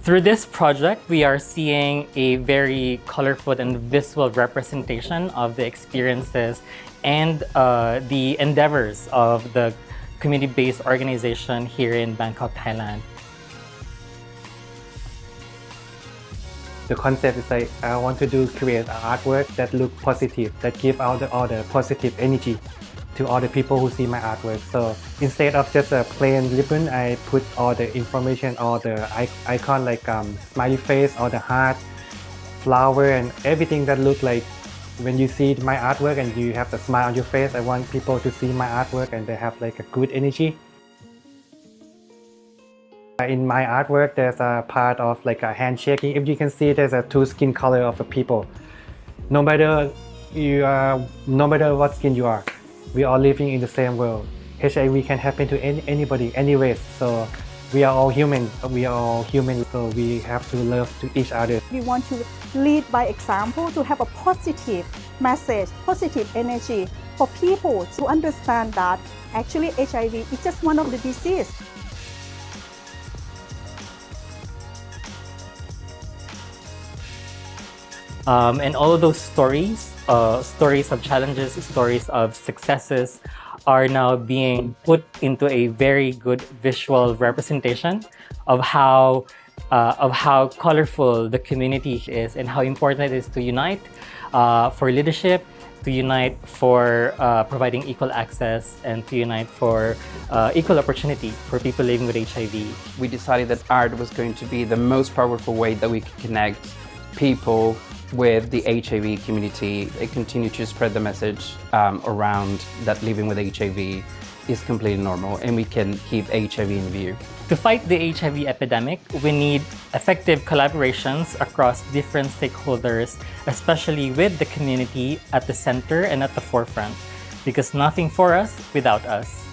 Through this project, we are seeing a very colorful and visual representation of the experiences and the endeavors of the community-based organization here in Bangkok, Thailand. The concept is like I want to create an artwork that look positive, that give out all the positive energy to all the people who see my artwork. So instead of just a plain ribbon, I put all the information, all the icon like smiley face, all the heart, flower, and everything that look like when you see my artwork and you have the smile on your face. I want people to see my artwork and they have like a good energy. In my artwork, there's a part of like a handshaking. If you can see, there's a two skin color of the people. No matter what skin you are, we are living in the same world. HIV can happen to anybody, any race. So we are all human. So we have to love to each other. We want to lead by example, to have a positive message, positive energy for people to understand that actually HIV is just one of the diseases. And all of those stories, stories of challenges, stories of successes are now being put into a very good visual representation of how colorful the community is and how important it is to unite for leadership, to unite for providing equal access, and to unite for equal opportunity for people living with HIV. We decided that art was going to be the most powerful way that we could connect people with the HIV community. They continue to spread the message around that living with HIV is completely normal and we can keep HIV in view. To fight the HIV epidemic, we need effective collaborations across different stakeholders, especially with the community at the center and at the forefront, because nothing for us without us.